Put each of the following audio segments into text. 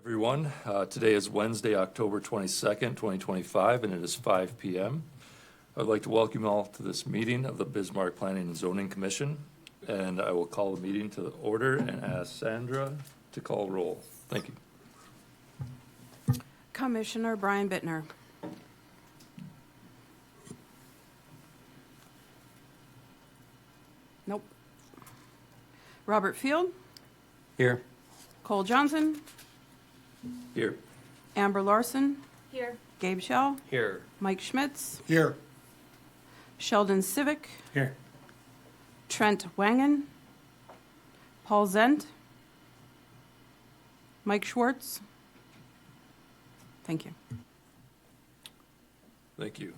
Everyone, today is Wednesday, October 22nd, 2025, and it is 5 p.m. I'd like to welcome you all to this meeting of the Bismarck Planning and Zoning Commission, and I will call the meeting to order and ask Sandra to call roll. Thank you. Commissioner Brian Bittner. Nope. Robert Field. Here. Cole Johnson. Here. Amber Larson. Here. Gabe Schell. Here. Mike Schmitz. Here. Sheldon Civic. Here. Trent Wangen. Paul Zent. Mike Schwartz. Thank you. Thank you.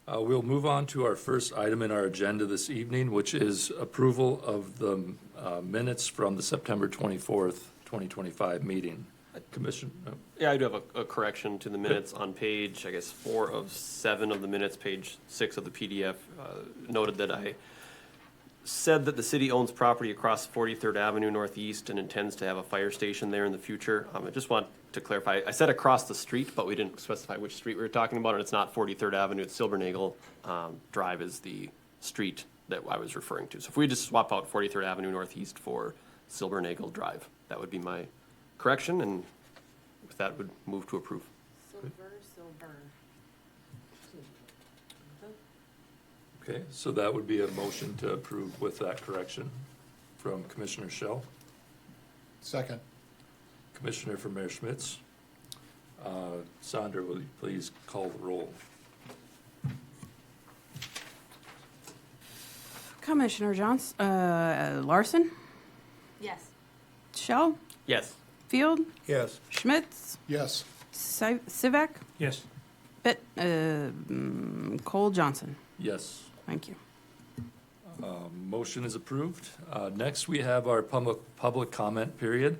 We'll move on to our first item in our agenda this evening, which is approval of the minutes from the September 24th, 2025 meeting. Commission. Yeah, I do have a correction to the minutes on page, 4 of 7 of the minutes, page 6 of the PDF. Noted that I said that the city owns property across 43rd Avenue Northeast and intends to have a fire station there in the future. I just want to clarify, I said across the street, but we didn't specify which street we were talking about, and it's not 43rd Avenue, it's Silvernagle Drive is the street that I was referring to. So if we just swap out 43rd Avenue Northeast for Silvernagle Drive, that would be my correction, and with that would move to approve. Silver. Okay, so that would be a motion to approve with that correction from Commissioner Schell. Second. Commissioner from Mayor Schmitz. Sandra, will you please call the roll? Commissioner Larson. Yes. Schell. Yes. Field. Yes. Schmitz. Yes. Civic. Yes. Cole Johnson. Yes. Thank you. Motion is approved. Next, we have our public comment period.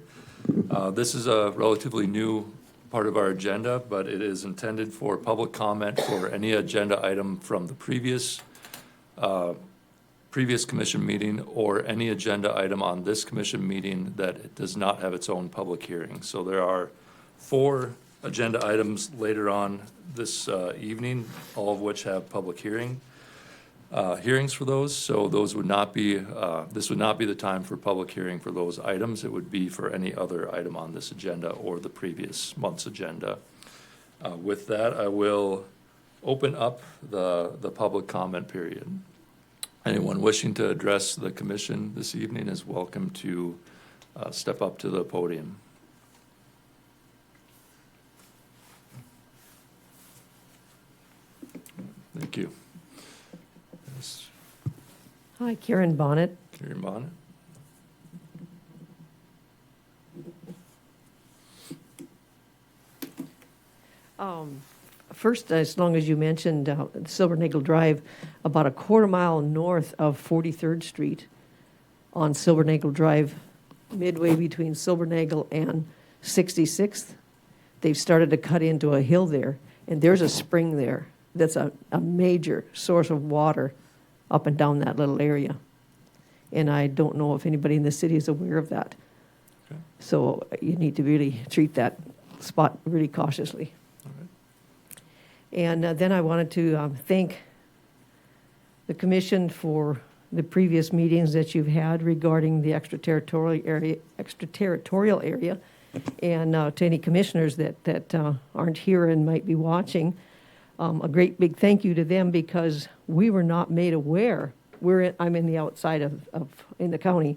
This is a relatively new part of our agenda, but it is intended for public comment for any agenda item from the previous commission meeting or any agenda item on this commission meeting that it does not have its own public hearing. So there are 4 agenda items later on this evening, all of which have public hearings for those. So those would not be, this would not be the time for public hearing for those items. It would be for any other item on this agenda or the previous month's agenda. With that, I will open up the public comment period. Anyone wishing to address the commission this evening is welcome to step up to the podium. Thank you. Yes. Hi, Karen Bonnet. Karen Bonnet. First, as long as you mentioned Silvernagle Drive, about a quarter mile north of 43rd Street on Silvernagle Drive, midway between Silvernagle and 66th, they've started to cut into a hill there, and there's a spring there that's a major source of water up and down that little area. And I don't know if anybody in the city is aware of that. Okay. So you need to really treat that spot really cautiously. All right. And then I wanted to thank the commission for the previous meetings that you've had regarding the extraterritorial area, and to any commissioners that aren't here and might be watching. A great big thank you to them, because we were not made aware. I'm in the outside in the county,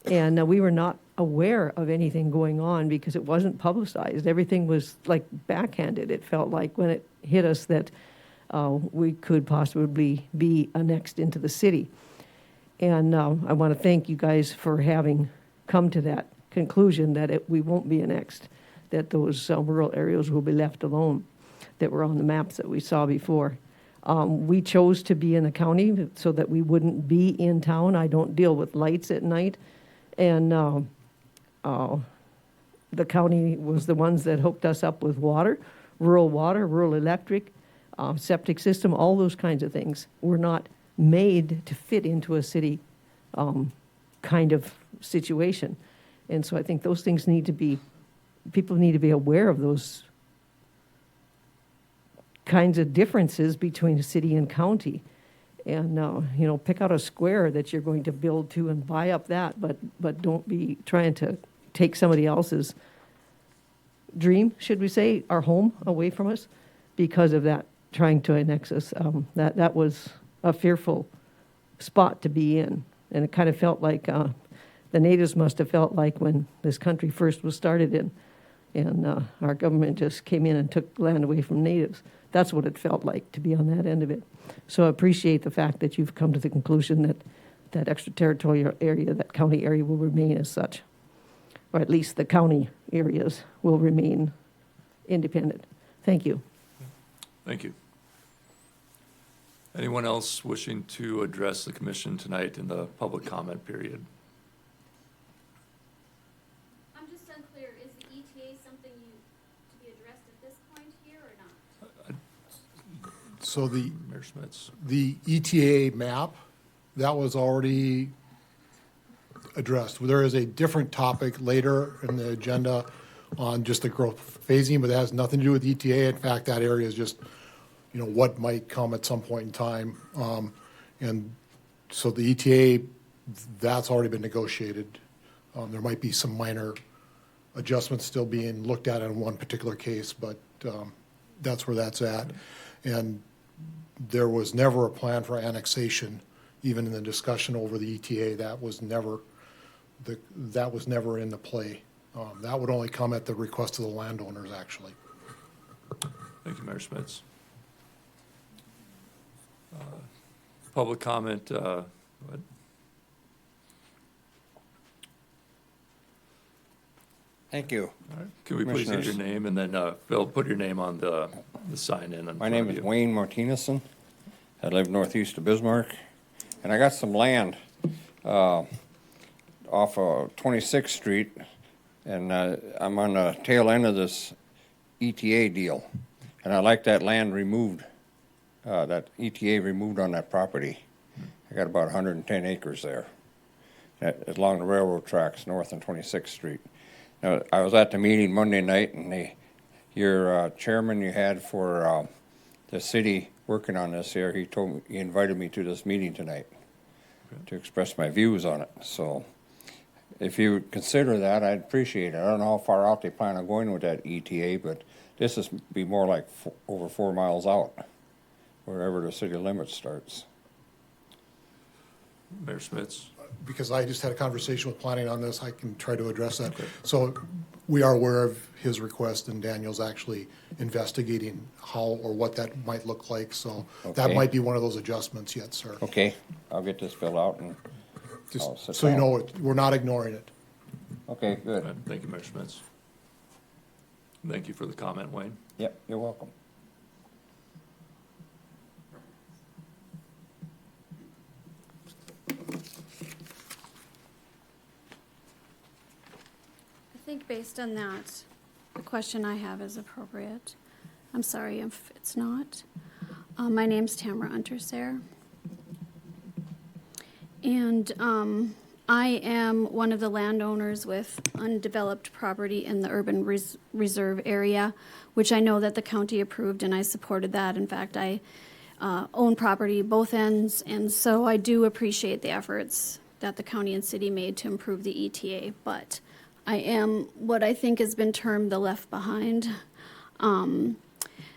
and we were not aware of anything going on because it wasn't publicized. Everything was like backhanded. It felt like when it hit us that we could possibly be annexed into the city. And I want to thank you guys for having come to that conclusion that we won't be annexed, that those rural areas will be left alone that were on the maps that we saw before. We chose to be in the county so that we wouldn't be in town. I don't deal with lights at night. And the county was the ones that hooked us up with water, rural electric, septic system, all those kinds of things. We're not made to fit into a city kind of situation. And so I think those things need to be people need to be aware of those kinds of differences between a city and county. And, pick out a square that you're going to build to and buy up that, but don't be trying to take somebody else's dream, should we say, our home away from us because of that, trying to annex us. That was a fearful spot to be in. And it kind of felt like the natives must have felt like when this country first was started in, and our government just came in and took land away from natives. That's what it felt like to be on that end of it. So I appreciate the fact that you've come to the conclusion that that extraterritorial area, that county area, will remain as such, or at least the county areas will remain independent. Thank you. Thank you. Anyone else wishing to address the commission tonight in the public comment period? I'm just unclear, is the ETA something to be addressed at this point here or not? So Mayor Schmitz. the ETA map, that was already addressed. There is a different topic later in the agenda on just the growth phasing, but that has nothing to do with ETA. In fact, that area is just, what might come at some point in time. And so the ETA, that's already been negotiated. There might be some minor adjustments still being looked at in one particular case, but that's where that's at. And there was never a plan for annexation, even in the discussion over the ETA. That was never in the play. That would only come at the request of the landowners, actually. Thank you, Mayor Schmitz. Public comment, go ahead. Thank you. All right. Can we please get your Commissioners. name, and then Phil, put your name on the sign in. My name is Wayne Martinezson. I live northeast of Bismarck, and I got some land off of 26th Street, and I'm on the tail end of this ETA deal, and I like that land removed, that ETA removed on that property. I got about 110 acres there, along the railroad tracks north on 26th Street. Now, I was at the meeting Monday night, and your chairman you had for the city working on this here, he invited me to this meeting tonight to express my views on it. So if you would consider that, I'd appreciate it. I don't know how far out they plan on going with that ETA, but this is be more like over 4 miles out, wherever the city limit starts. Mayor Schmitz. Because I just had a conversation with planning on this, I can try to address that. Okay. So we are aware of his request, and Daniel's actually investigating how or what that might look like. So that Okay. might be one of those adjustments yet, sir. Okay, I'll get this filled out and Just I'll sit so you down. know, we're not ignoring it. okay, All good. right. Thank you, Mayor Schmitz. Thank you for the comment, Wayne. Yep, you're welcome. I think based on that, the question I have is appropriate. I'm sorry if it's not. My name's Tamara Unterseer. And I am one of the landowners with undeveloped property in the urban reserve area, which I know that the county approved, and I supported that. In fact, I own property both ends, and so I do appreciate the efforts that the county and city made to improve the ETA, but I am what I think has been termed the left behind.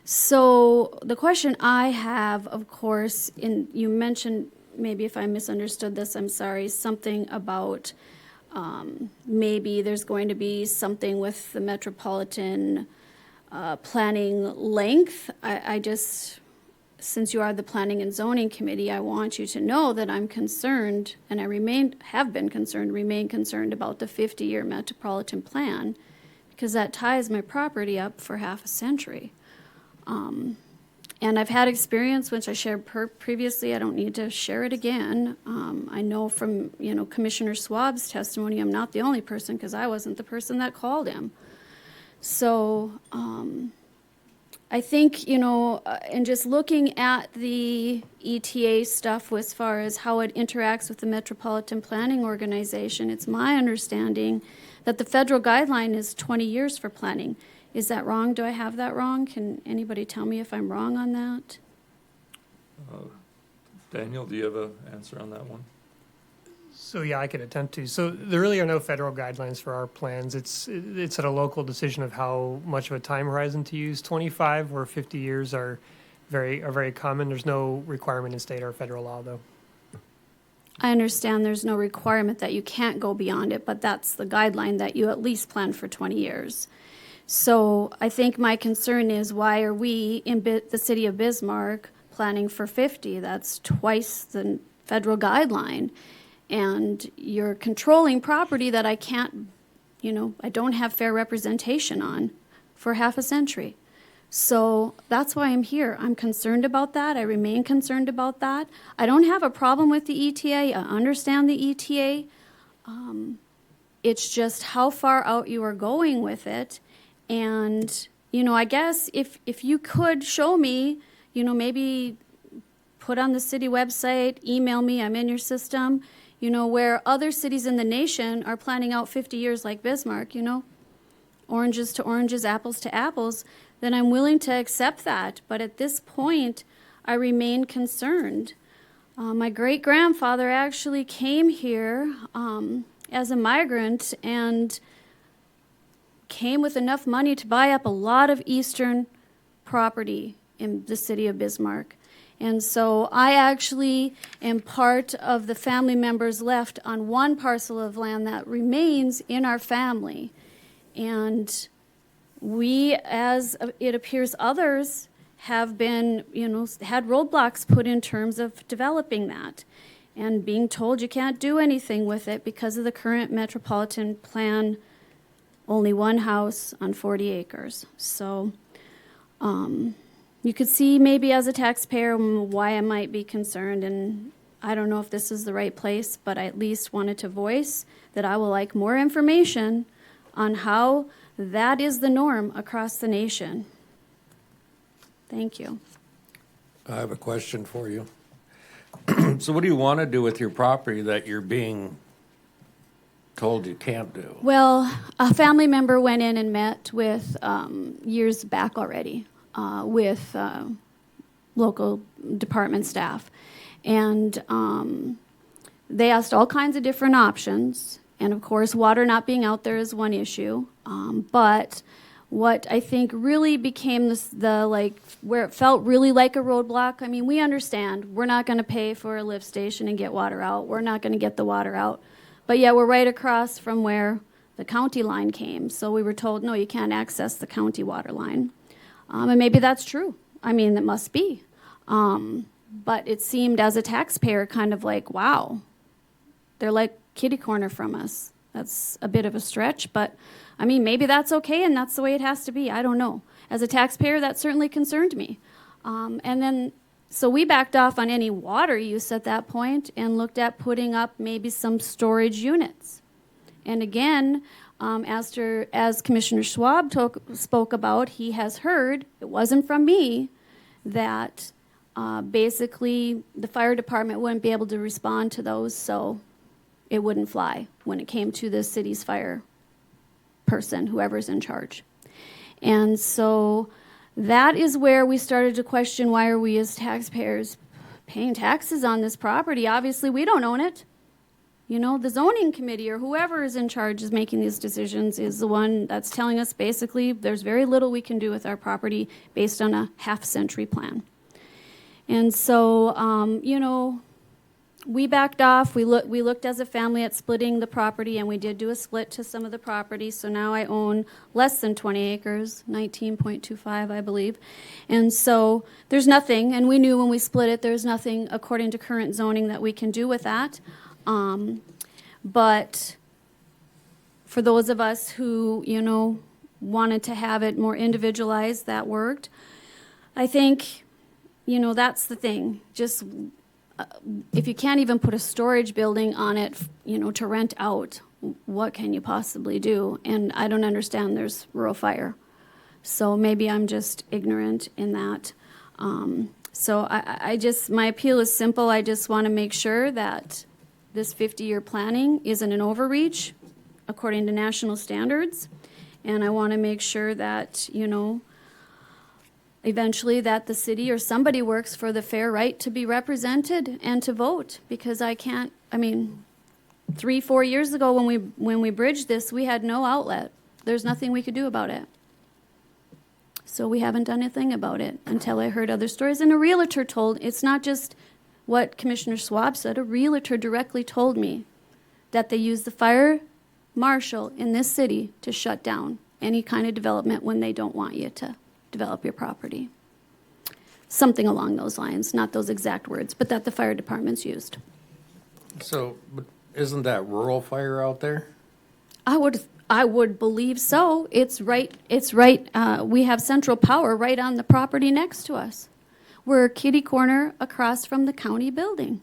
So the question I have, of course, you mentioned, maybe if I misunderstood this, I'm sorry, something about maybe there's going to be something with the metropolitan planning length. I just, since you are the Planning and Zoning Committee, I want you to know that I'm concerned, and I remain concerned about the 50-year metropolitan plan, because that ties my property up for half a century. And I've had experience, which I shared previously. I don't need to share it again. I know from, Commissioner Swab's testimony, I'm not the only person, because I wasn't the person that called him. So I think, and just looking at the ETA stuff as far as how it interacts with the Metropolitan Planning Organization, it's my understanding that the federal guideline is 20 years for planning. Is that wrong? Do I have that wrong? Can anybody tell me if I'm wrong on that? Daniel, do you have an answer on that one? So yeah, I could attempt to. So there really are no federal guidelines for our plans. It's at a local decision of how much of a time horizon to use. 25 or 50 years are very common. There's no requirement in state or federal law, though. I understand there's no requirement that you can't go beyond it, but that's the guideline that you at least plan for 20 years. So I think my concern is, why are we in the city of Bismarck planning for 50? That's twice the federal guideline. And you're controlling property that I can't, I don't have fair representation on for half a century. So that's why I'm here. I'm concerned about that. I remain concerned about that. I don't have a problem with the ETA. I understand the ETA. It's just how far out you are going with it. And, I guess if you could show me, maybe put on the city website, email me, I'm in your system, where other cities in the nation are planning out 50 years like Bismarck, oranges to oranges, apples to apples, then I'm willing to accept that. But at this point, I remain concerned. My great-grandfather actually came here as a migrant and came with enough money to buy up a lot of eastern property in the city of Bismarck. And so I actually am part of the family members left on one parcel of land that remains in our family. And we, as it appears others, have been, had roadblocks put in terms of developing that and being told you can't do anything with it because of the current metropolitan plan, only one house on 40 acres. So you could see maybe as a taxpayer why I might be concerned, and I don't know if this is the right place, but I at least wanted to voice that I would like more information on how that is the norm across the nation. Thank you. I have a question for you. So what do you want to do with your property that you're being told you can't do? Well, a family member went in and met with, years back already, with local department staff. And they asked all kinds of different options. And of course, water not being out there is one issue. But what I think really became where it felt really like a roadblock, I mean, we understand we're not going to pay for a lift station and get water out. We're not going to get the water out. But yeah, we're right across from where the county line came. So we were told, no, you can't access the county water line. And maybe that's true. I mean, it must be. But it seemed as a taxpayer kind of like, wow, they're like kitty corner from us. That's a bit of a stretch, but I mean, maybe that's okay and that's the way it has to be. I don't know. As a taxpayer, that certainly concerned me. And then, so we backed off on any water use at that point and looked at putting up maybe some storage units. And again, as Commissioner Schwab spoke about, he has heard, it wasn't from me, that basically the fire department wouldn't be able to respond to those, so it wouldn't fly when it came to the city's fire person, whoever's in charge. And so that is where we started to question, why are we as taxpayers paying taxes on this property? Obviously, we don't own it. The zoning committee or whoever is in charge is making these decisions is the one that's telling us basically there's very little we can do with our property based on a half-century plan. And so, we backed off. We looked as a family at splitting the property, and we did do a split to some of the property. So now I own less than 20 acres, 19.25, I believe. And so there's nothing, and we knew when we split it, there's nothing according to current zoning that we can do with that. But for those of us who, wanted to have it more individualized, that worked. I think, that's the thing. Just if you can't even put a storage building on it, to rent out, what can you possibly do? And I don't understand there's rural fire. So maybe I'm just ignorant in that. So I just, my appeal is simple. I just want to make sure that this 50-year planning isn't an overreach according to national standards. And I want to make sure that, you know, eventually that the city or somebody works for the fair right to be represented and to vote, because I can't, I mean, 3-4 years ago when we bridged this, we had no outlet. There's nothing we could do about it. So we haven't done anything about it until I heard other stories. And a realtor told, it's not just what Commissioner Schwab said, a realtor directly told me that they use the fire marshal in this city to shut down any kind of development when they don't want you to develop your property. Something along those lines, not those exact words, but that the fire department's used. So, but isn't that rural fire out there? I would believe so. It's right, we have central power right on the property next to us. We're kitty corner across from the county building.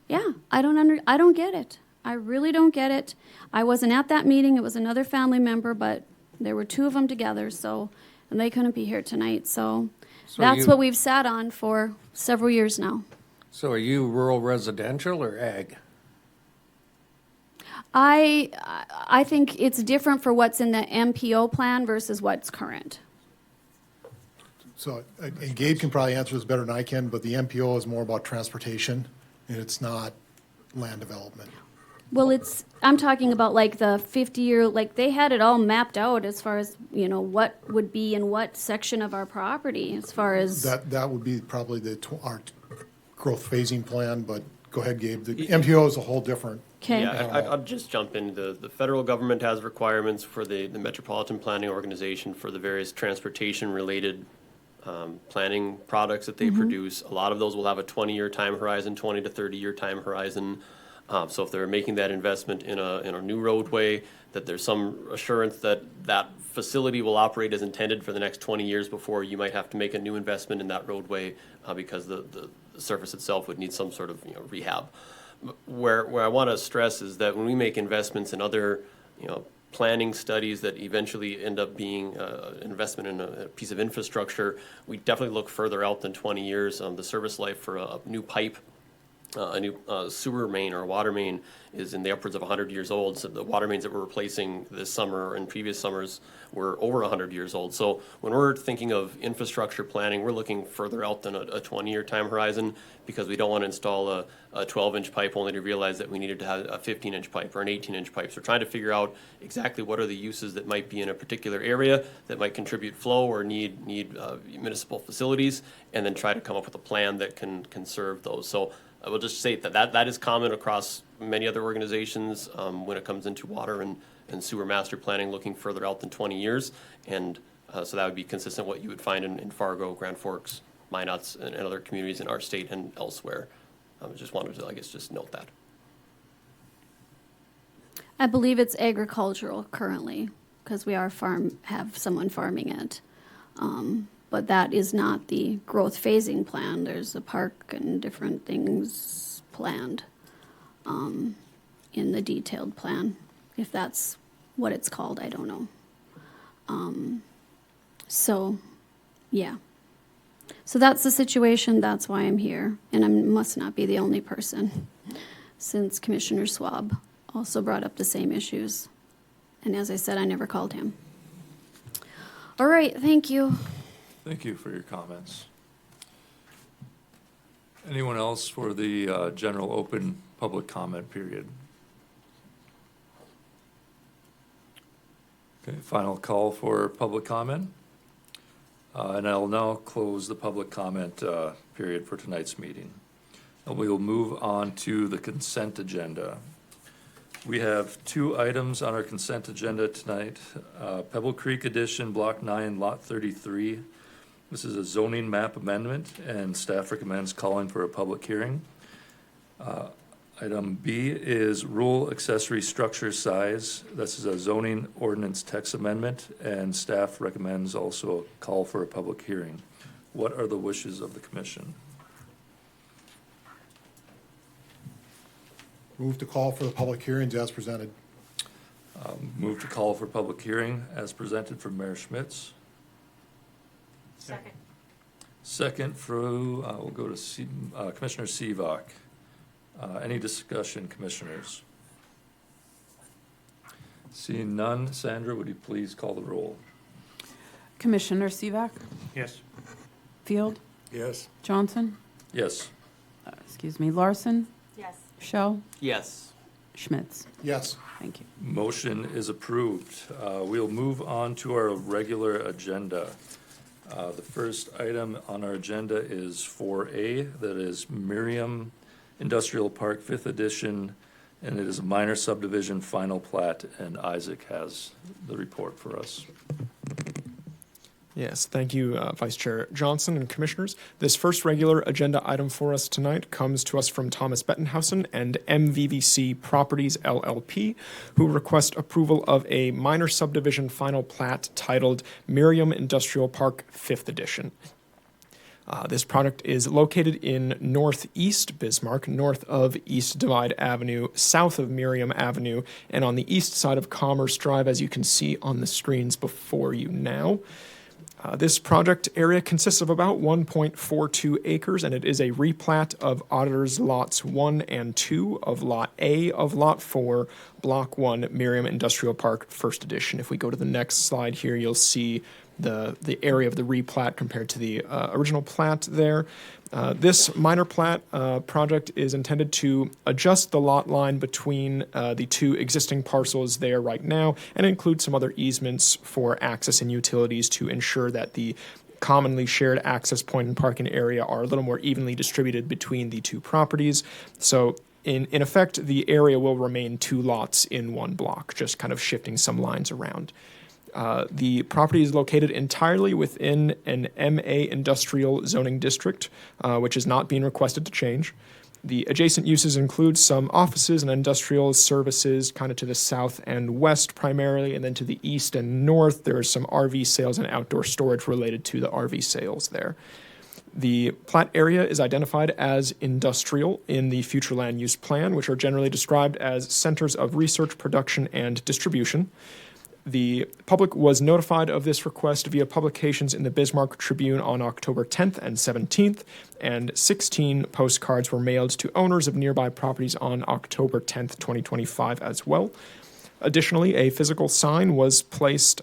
Yeah, I don't get it. I really don't get it. I wasn't at that meeting. It was another family member, but there were two of them together, so, and they couldn't be here tonight, so that's what we've sat on for several years now. So are you rural residential or ag? I think it's different for what's in the MPO plan versus what's current. So, and Gabe can probably answer this better than I can, but the MPO is more about transportation, and it's not land development. Well, I'm talking about like the 50-year, like they had it all mapped out as far as, you know, what would be in what section of our property as far as. That would be probably our growth phasing plan, but go ahead, Gabe. The MPO is a whole different. Okay. Yeah, I'll just jump in. The federal government has requirements for the Metropolitan Planning Organization for the various transportation-related planning products that they produce. A lot of those will have a 20-year time horizon, 20 to 30-year time horizon. So if they're making that investment in a new roadway, that there's some assurance that that facility will operate as intended for the next 20 years before you might have to make a new investment in that roadway because the surface itself would need some sort of rehab. Where I want to stress is that when we make investments in other planning studies that eventually end up being an investment in a piece of infrastructure, we definitely look further out than 20 years. The service life for a new pipe, a new sewer main or water main is in the upwards of 100 years old. So the water mains that we're replacing this summer and previous summers were over 100 years old. So when we're thinking of infrastructure planning, we're looking further out than a 20-year time horizon, because we don't want to install a 12-inch pipe only to realize that we needed to have a 15-inch pipe or an 18-inch pipe. So we're trying to figure out exactly what are the uses that might be in a particular area that might contribute flow or need municipal facilities, and then try to come up with a plan that can serve those. So I will just say that is common across many other organizations when it comes into water and sewer master planning, looking further out than 20 years. And so that would be consistent with what you would find in Fargo, Grand Forks, Minot's, and other communities in our state and elsewhere. I just wanted to, just note that. I believe it's agricultural currently, because we have someone farming it. But that is not the growth phasing plan. There's a park and different things planned in the detailed plan. If that's what it's called, I don't know. So, yeah. So that's the situation. That's why I'm here. And I must not be the only person, since Commissioner Schwab also brought up the same issues. And as I said, I never called him. All right, thank you. Thank you for your comments. Anyone else for the general open public comment period? Okay, final call for public comment. And I'll now close the public comment period for tonight's meeting. And we will move on to the consent agenda. We have 2 items on our consent agenda tonight. Pebble Creek Edition, Block 9, Lot 33. This is a zoning map amendment, and staff recommends calling for a public hearing. Item B is rural accessory structure size. This is a zoning ordinance text amendment, and staff recommends also a call for a public hearing. What are the wishes of the commission? Move to call for the public hearings as presented. Move to call for public hearing as presented from Mayor Schmitz. Second through, we'll go to Commissioner Seevock. Any discussion, commissioners? Seeing none, Sandra, would you please call the roll? Commissioner Seevack, Yes. Field, Yes. Johnson, Yes. Larson, Yes. Shell, Yes. Schmitz. Yes. Thank you. Motion is approved. We'll move on to our regular agenda. The first item on our agenda is 4A, that is Miriam Industrial Park, 5th edition, and it is a minor subdivision final plat, and Isaac has the report for us. Yes, thank you, Vice Chair Johnson and Commissioners. This first regular agenda item for us tonight comes to us from Thomas Bettenhausen and MVVC Properties LLP, who request approval of a minor subdivision final plat titled Miriam Industrial Park 5th Edition. This project is located in northeast Bismarck, north of East Divide Avenue, south of Miriam Avenue, and on the east side of Commerce Drive, as you can see on the screens before you now. This project area consists of about 1.42 acres, and it is a replat of Auditor's Lots 1 and 2 of Lot A of Lot 4, Block 1, Miriam Industrial Park, 1st Edition. If we go to the next slide here, you'll see the area of the replat compared to the original plat there. This minor plat project is intended to adjust the lot line between the two existing parcels there right now and include some other easements for access and utilities to ensure that the commonly shared access point and parking area are a little more evenly distributed between the two properties. So in effect, the area will remain 2 lots in 1 block, just kind of shifting some lines around. The property is located entirely within an MA industrial zoning district, which is not being requested to change. The adjacent uses include some offices and industrial services kind of to the south and west primarily, and then to the east and north there are some RV sales and outdoor storage related to the RV sales there. The plat area is identified as industrial in the future land use plan, which are generally described as centers of research, production, and distribution. The public was notified of this request via publications in the Bismarck Tribune on October 10th and 17th, and 16 postcards were mailed to owners of nearby properties on October 10th, 2025 as well. Additionally, a physical sign was placed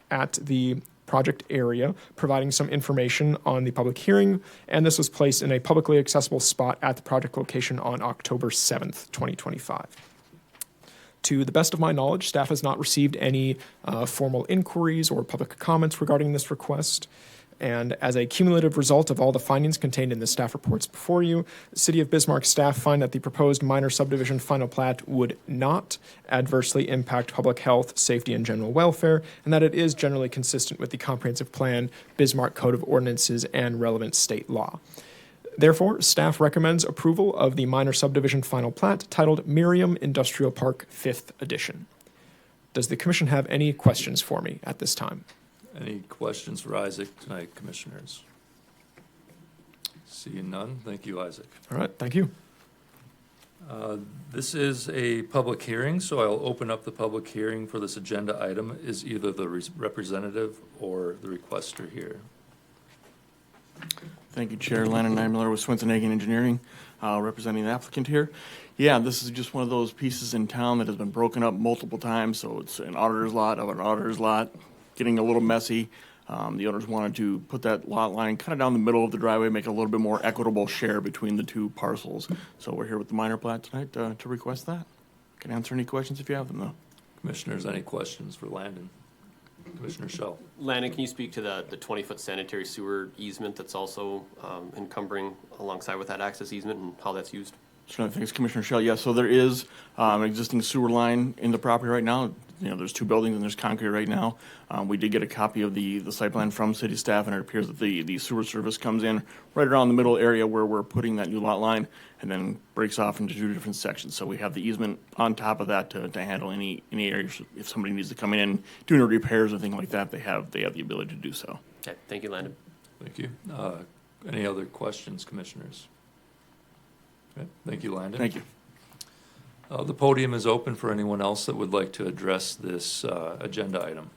at the project area, providing some information on the public hearing, and this was placed in a publicly accessible spot at the project location on October 7th, 2025. To the best of my knowledge, staff has not received any formal inquiries or public comments regarding this request. And as a cumulative result of all the findings contained in the staff reports before you, the City of Bismarck staff find that the proposed minor subdivision final plat would not adversely impact public health, safety, and general welfare, and that it is generally consistent with the comprehensive plan, Bismarck Code of Ordinances, and relevant state law. Therefore, staff recommends approval of the minor subdivision final plat titled Miriam Industrial Park 5th Edition. Does the commission have any questions for me at this time? Any questions for Isaac tonight, commissioners? Seeing none, thank you, Isaac. All right, thank you. This is a public hearing, so I'll open up the public hearing for this agenda item. Is either the representative or the requester here? Thank you, Chair. Landon Neimiller with Swinson-Hagen Engineering, representing the applicant here. Yeah, this is just one of those pieces in town that has been broken up multiple times, so it's an auditor's lot of an auditor's lot, getting a little messy. The owners wanted to put that lot line kind of down the middle of the driveway, make it a little bit more equitable share between the two parcels. So we're here with the minor plat tonight to request that. Can answer any questions if you have them, though. Commissioners, any questions for Landon? Commissioner Schell. Landon, can you speak to the 20-foot sanitary sewer easement that's also encumbering alongside with that access easement and how that's used? Sure, thanks, Commissioner Shell. Yeah, so there is an existing sewer line in the property right now. You know, there's 2 buildings and there's concrete right now. We did get a copy of the site plan from city staff, and it appears that the sewer service comes in right around the middle area where we're putting that new lot line, and then breaks off into 2 different sections. So we have the easement on top of that to handle any areas if somebody needs to come in and do any repairs or anything like that. They have the ability to do so. Okay, thank you, Landon. Thank you. Any other questions, commissioners? Okay, thank you, Landon. Thank you. The podium is open for anyone else that would like to address this agenda item.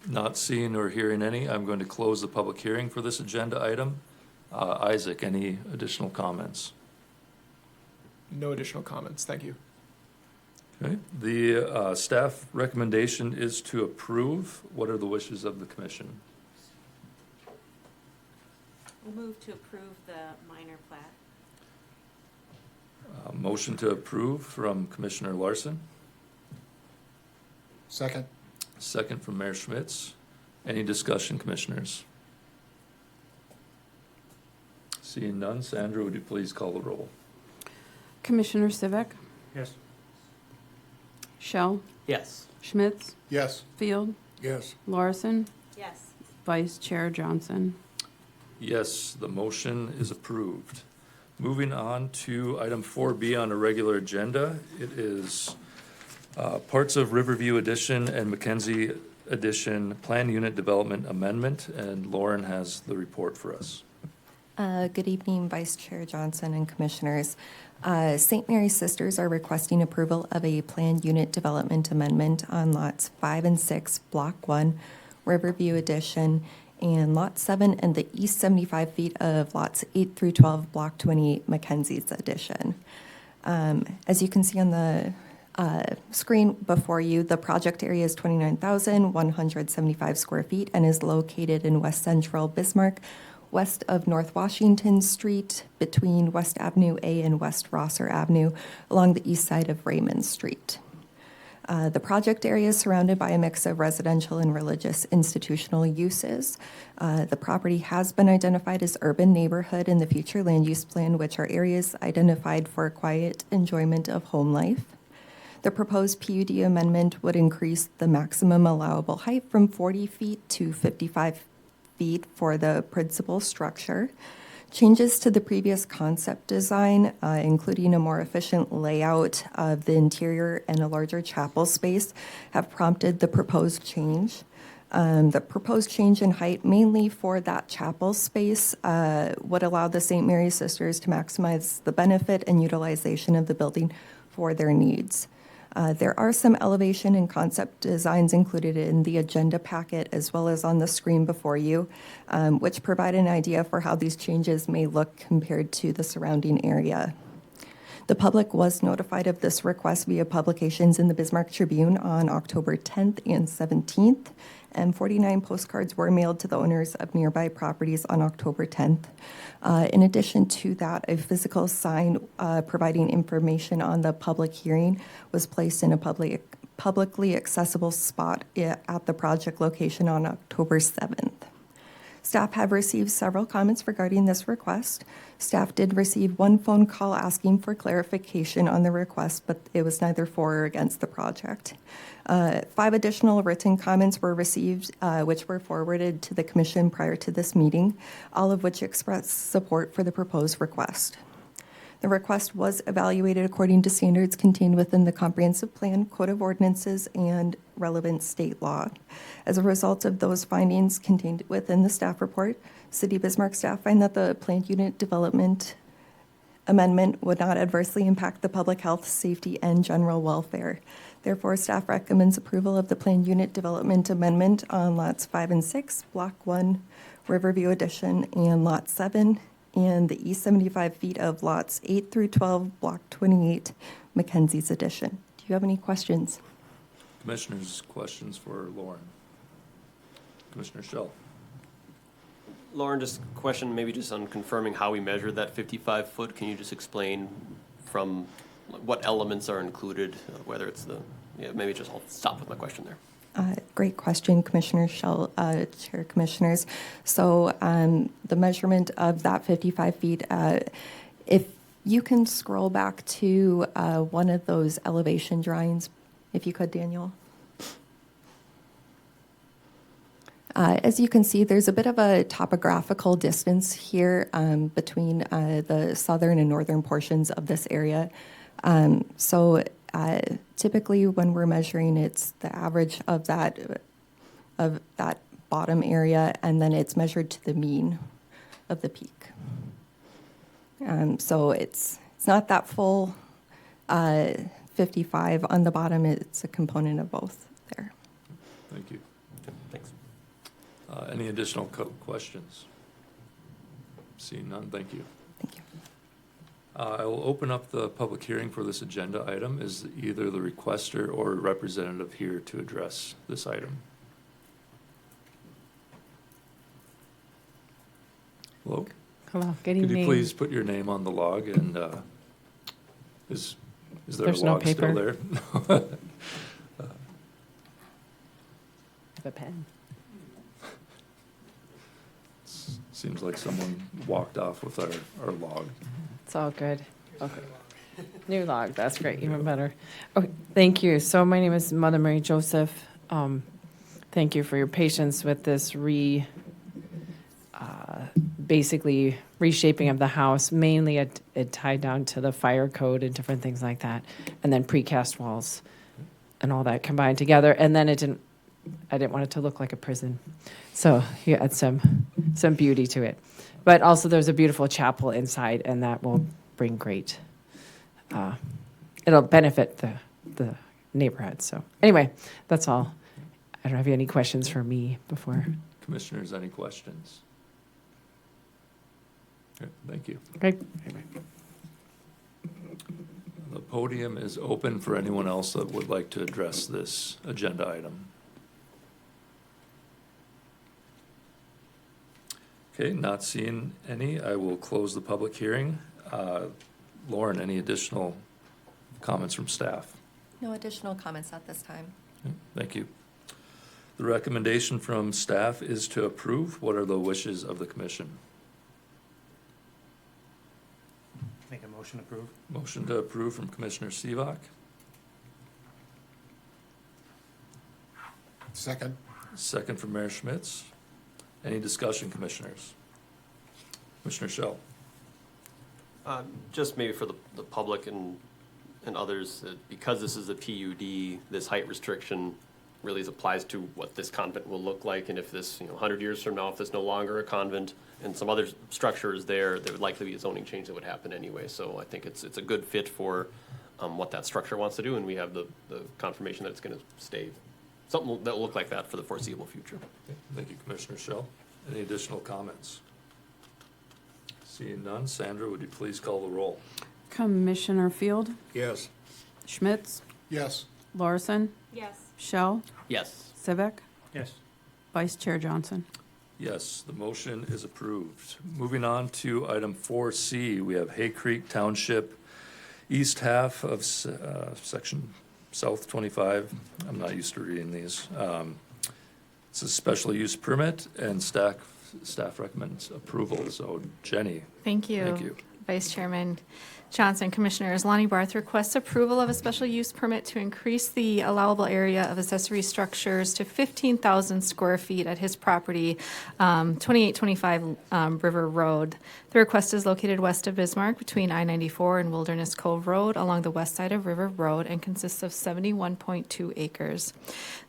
Not seeing or hearing any, I'm going to close the public hearing for this agenda item. Isaac, any additional comments? No additional comments. Thank you. Okay, the staff recommendation is to approve. What are the wishes of the commission? We'll move to approve the minor plat. Motion to approve from Commissioner Larson, Second. second from Mayor Schmitz. Any discussion, commissioners? Seeing none, Sandra, would you please call the roll? Commissioner Civic, Yes. Shell, Yes. Schmitz, Yes. Field, Yes. Larson, Yes. Vice Chair Johnson. Yes, the motion is approved. Moving on to item 4B on a regular agenda. It is parts of Riverview Edition and Mackenzie Edition Plan Unit Development Amendment, and Lauren has the report for us. Good evening, Vice Chair Johnson and Commissioners. St. Mary's Sisters are requesting approval of a planned unit development amendment on lots 5 and 6, Block 1, Riverview Edition, and Lot 7 and the east 75 feet of lots 8 through 12, Block 28, Mackenzie's Edition. As you can see on the screen before you, the project area is 29,175 square feet and is located in west central Bismarck, west of North Washington Street, between West Avenue A and West Rosser Avenue, along the east side of Raymond Street. The project area is surrounded by a mix of residential and religious institutional uses. The property has been identified as urban neighborhood in the future land use plan, which are areas identified for quiet enjoyment of home life. The proposed PUD amendment would increase the maximum allowable height from 40 feet to 55 feet for the principal structure. Changes to the previous concept design, including a more efficient layout of the interior and a larger chapel space, have prompted the proposed change. The proposed change in height, mainly for that chapel space, would allow the St. Mary's Sisters to maximize the benefit and utilization of the building for their needs. There are some elevation and concept designs included in the agenda packet as well as on the screen before you, which provide an idea for how these changes may look compared to the surrounding area. The public was notified of this request via publications in the Bismarck Tribune on October 10th and 17th, and 49 postcards were mailed to the owners of nearby properties on October 10th. In addition to that, a physical sign providing information on the public hearing was placed in a publicly accessible spot at the project location on October 7th. Staff have received several comments regarding this request. Staff did receive one phone call asking for clarification on the request, but it was neither for or against the project. 5 additional written comments were received, which were forwarded to the Commission prior to this meeting, all of which express support for the proposed request. The request was evaluated according to standards contained within the Comprehensive Plan, Code of Ordinances, and relevant state law. As a result of those findings contained within the staff report, City of Bismarck staff find that the planned unit development amendment would not adversely impact the public health, safety, and general welfare. Therefore, staff recommends approval of the planned unit development amendment on lots 5 and 6, Block 1, Riverview Edition, and Lot 7, and the east 75 feet of lots 8 through 12, Block 28, Mackenzie's Edition. Do you have any questions? Commissioners, questions for Lauren? Commissioner Shell. Lauren, just a question maybe just on confirming how we measure that 55 foot. Can you just explain from what elements are included, whether it's maybe just I'll stop with my question there. Great question, Commissioner Shell, Chair Commissioners. So the measurement of that 55 feet, if you can scroll back to one of those elevation drawings, if you could, Daniel. As you can see, there's a bit of a topographical distance here between the southern and northern portions of this area. Typically, when we're measuring, it's the average of that bottom area, and then it's measured to the mean of the peak. So it's not that full 55 on the bottom. It's a component of both there. Thank you. Thanks. Any additional questions? Seeing none, thank you. Thank you. I will open up the public hearing for this agenda item. Is either the requester or representative here to address this item? Hello? Hello, good Could evening. you please put your name on the log and, is there a There's no log still there? paper. The pen. Seems like someone walked off with our log. It's all good. Okay. New log, that's great, even better. Okay, thank you. So my name is Mother Mary Joseph. Thank you for your patience with this basically reshaping of the house. Mainly it tied down to the fire code and different things like that. And then precast walls and all that combined together. And then I didn't want it to look like a prison. So you add some beauty to it. But also there's a beautiful chapel inside, and that will bring great, it'll benefit the neighborhood. So anyway, that's all. I don't know if you have any questions for me before. Commissioners, any questions? Okay, thank you. Okay. The podium is open for anyone else that would like to address this agenda item. Okay, not seeing any, I will close the public hearing. Lauren, any additional comments from staff? No additional comments at this time. Okay, thank you. The recommendation from staff is to approve. What are the wishes of the commission? Make a motion to approve. Motion to approve from Commissioner Sivak, Second. second from Mayor Schmitz. Any discussion, commissioners? Commissioner Shell? Just maybe for the public and others, because this is a PUD, this height restriction really applies to what this convent will look like. And if this, 100 years from now, if there's no longer a convent and some other structure is there would likely be a zoning change that would happen anyway. So I think it's a good fit for what that structure wants to do. And we have the confirmation that it's going to stay something that will look like that for the foreseeable future. Okay, thank you, Commissioner Shell. Any additional comments? Seeing none, Sandra, would you please call the roll? Commissioner Field, Yes. Schmitz, Yes. Larson, Yes. Shell, Yes. Civic, Yes. Vice Chair Johnson. Yes, the motion is approved. Moving on to item 4C, we have Hay Creek Township, east half of section South 25. I'm not used to reading these. It's a special use permit, and staff recommends approval. So Jenny. Thank you. Thank you. Vice Chairman Johnson, Commissioners, Lonnie Barth requests approval of a special use permit to increase the allowable area of accessory structures to 15,000 square feet at his property, 2825 River Road. The request is located west of Bismarck between I-94 and Wilderness Cove Road along the west side of River Road and consists of 71.2 acres.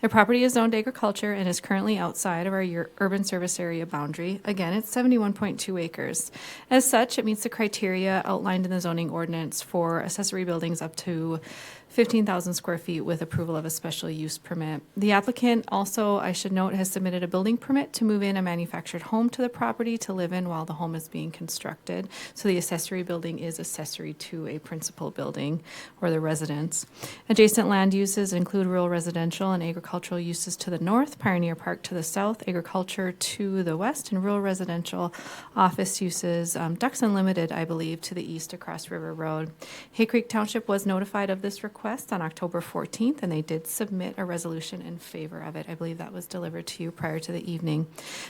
The property is zoned agriculture and is currently outside of our urban service area boundary. Again, it's 71.2 acres. As such, it meets the criteria outlined in the zoning ordinance for accessory buildings up to 15,000 square feet with approval of a special use permit. The applicant also, I should note, has submitted a building permit to move in a manufactured home to the property to live in while the home is being constructed. So the accessory building is accessory to a principal building or the residence. Adjacent land uses include rural residential and agricultural uses to the north, Pioneer Park to the south, agriculture to the west, and rural residential office uses, Ducks Unlimited, I believe, to the east across River Road. Hay Creek Township was notified of this request on October 14th, and they did submit a resolution in favor of it. I believe that was delivered to you prior to the evening.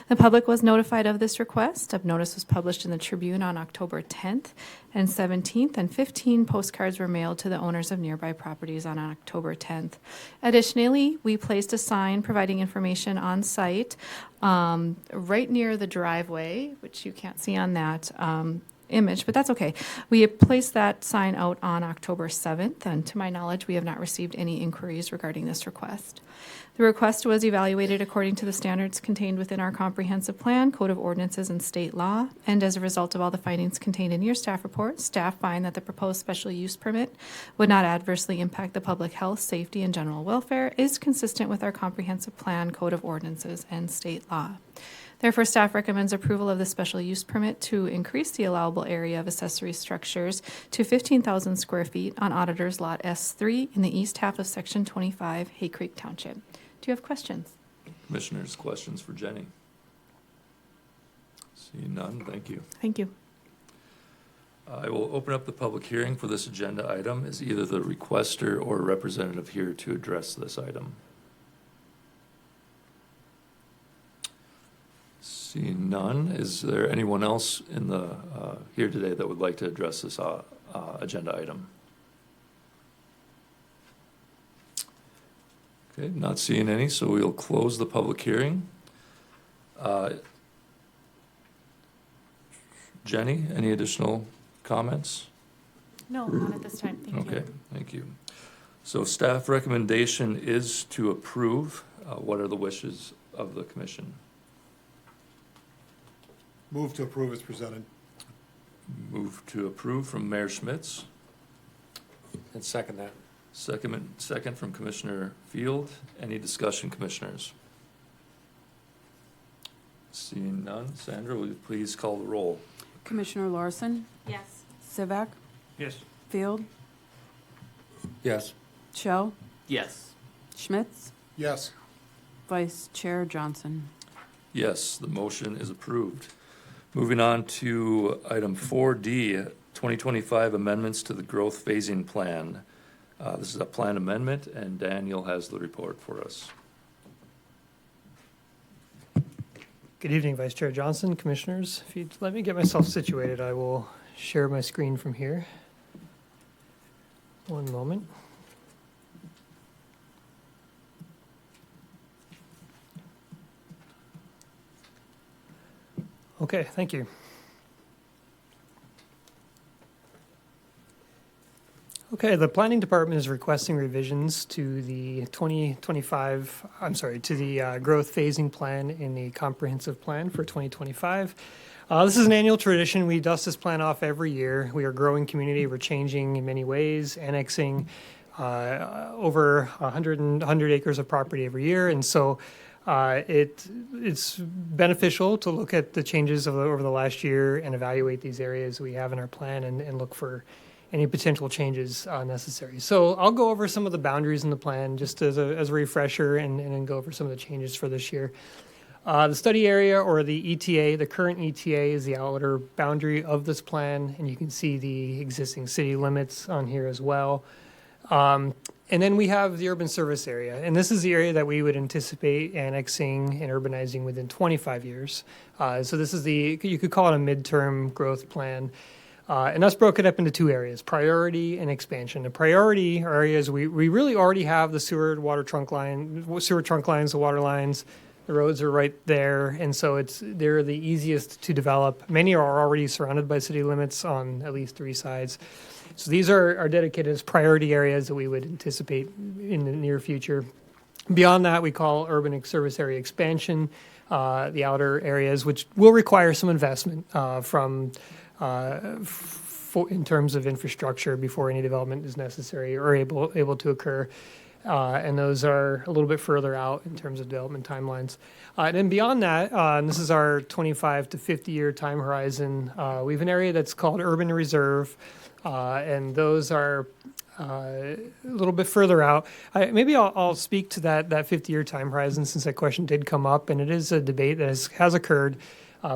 The public was notified of this request. A notice was published in the Tribune on October 10th and 17th, and 15 postcards were mailed to the owners of nearby properties on October 10th. Additionally, we placed a sign providing information on site right near the driveway, which you can't see on that, image, but that's okay. We have placed that sign out on October 7th, and to my knowledge, we have not received any inquiries regarding this request. The request was evaluated according to the standards contained within our comprehensive plan, code of ordinances, and state law. And as a result of all the findings contained in your staff report, staff find that the proposed special use permit would not adversely impact the public health, safety, and general welfare, is consistent with our comprehensive plan, code of ordinances, and state law. Therefore, staff recommends approval of the special use permit to increase the allowable area of accessory structures to 15,000 square feet on Auditor's Lot S3 in the east half of Section 25, Hay Creek Township. Do you have questions? Commissioners, questions for Jenny? See none, thank you. Thank you. I will open up the public hearing for this agenda item. Is either the requester or representative here to address this item? Seeing none, is there anyone else in the here today that would like to address this agenda item? Okay, not seeing any, so we'll close the public hearing. Jenny, any additional comments? No, not at this time. Thank you. Okay, thank you. So staff recommendation is to approve. What are the wishes of the commission? Move to approve as presented. Move to approve from Mayor Schmitz. And second that. Second from Commissioner Field. Any discussion, commissioners? Seeing none, Sandra, will you please call the roll? Commissioner Larson, Yes. Sivak, Yes. Field, Yes. Shell, Yes. Schmitz, Yes. Vice Chair Johnson. Yes, the motion is approved. Moving on to item 4D, 2025 amendments to the growth phasing plan. This is a plan amendment, and Daniel has the report for us. Good evening, Vice Chair Johnson, Commissioners. If you'd let me get myself situated, I will share my screen from here. One moment. Okay, thank you. Okay, the Planning Department is requesting revisions to the 2025, to the growth phasing plan in the comprehensive plan for 2025. This is an annual tradition. We dust this plan off every year. We are a growing community. We're changing in many ways, annexing over 100 acres of property every year. And so it's beneficial to look at the changes over the last year and evaluate these areas we have in our plan and look for any potential changes necessary. So I'll go over some of the boundaries in the plan just as a refresher and then go over some of the changes for this year. The study area or the ETA, the current ETA is the outer boundary of this plan, and you can see the existing city limits on here as well. And then we have the urban service area, and this is the area that we would anticipate annexing and urbanizing within 25 years. So this is you could call it a midterm growth plan. And that's broken up into two areas, priority and expansion. The priority areas, we really already have the sewer trunk lines, the water lines, the roads are right there, and so they're the easiest to develop. Many are already surrounded by city limits on at least 3 sides. So these are dedicated as priority areas that we would anticipate in the near future. Beyond that, we call urban service area expansion, the outer areas, which will require some investment in terms of infrastructure before any development is necessary or able to occur. And those are a little bit further out in terms of development timelines. And then beyond that, and this is our 25 to 50-year time horizon, we have an area that's called Urban Reserve, and those are a little bit further out. Maybe I'll speak to that 50-year time horizon since that question did come up, and it is a debate that has occurred.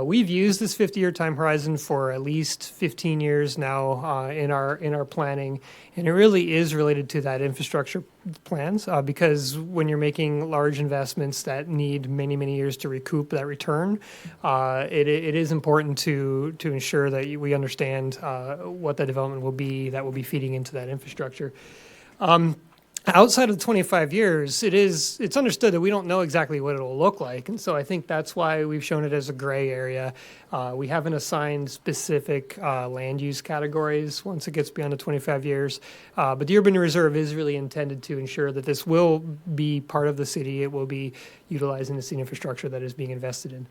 We've used this 50-year time horizon for at least 15 years now in our planning, and it really is related to that infrastructure plans because when you're making large investments that need many, many years to recoup that return, it is important to ensure that we understand what that development will be that will be feeding into that infrastructure. outside of 25 years, it's understood that we don't know exactly what it'll look like. And so I think that's why we've shown it as a gray area. We haven't assigned specific land use categories once it gets beyond the 25 years. But the urban reserve is really intended to ensure that this will be part of the city. It will be utilizing the city infrastructure that is being invested in.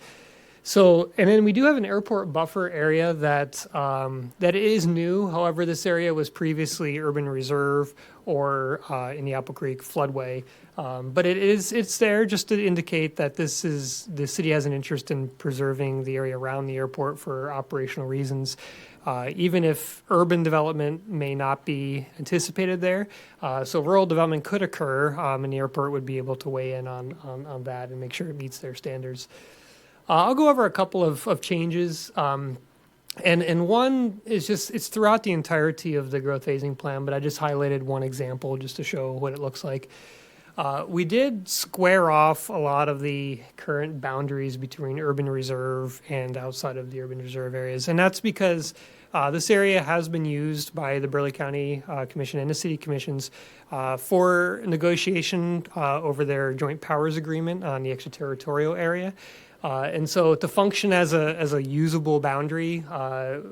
So, and then we do have an airport buffer area that that is new. However, this area was previously urban reserve or in the Apple Creek floodway. But it's there just to indicate that the city has an interest in preserving the area around the airport for operational reasons. Even if urban development may not be anticipated there, so rural development could occur, and the airport would be able to weigh in on that and make sure it meets their standards. I'll go over a couple of changes. And one is just, it's throughout the entirety of the growth phasing plan, but I just highlighted one example just to show what it looks like. We did square off a lot of the current boundaries between urban reserve and outside of the urban reserve areas. And that's because this area has been used by the Burleigh County Commission and the city commissions for negotiation over their joint powers agreement on the extraterritorial area. And so to function as a usable boundary,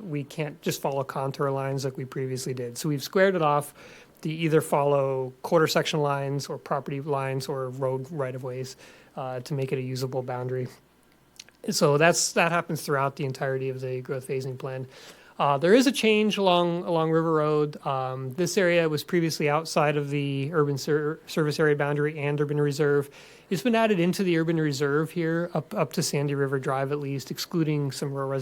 we can't just follow contour lines like we previously did. So we've squared it off to either follow quarter section lines or property lines or road right-of-ways to make it a usable boundary. So that happens throughout the entirety of the growth phasing plan. There is a change along River Road. This area was previously outside of the urban service area boundary and urban reserve. It's been added into the urban reserve here up to Sandy River Drive at least, excluding some rural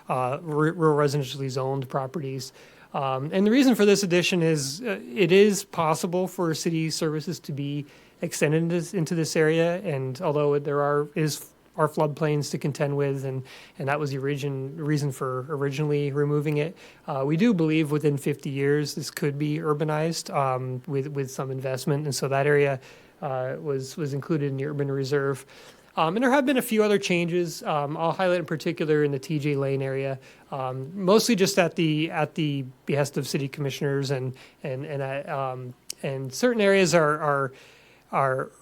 residentially zoned properties. And the reason for this addition is it is possible for city services to be extended into this area, and although there are floodplains to contend with, and that was the reason for originally removing it. We do believe within 50 years this could be urbanized with some investment, and so that area was included in the urban reserve. And there have been a few other changes. I'll highlight in particular in the TJ Lane area, mostly just at the behest of city commissioners, and certain areas are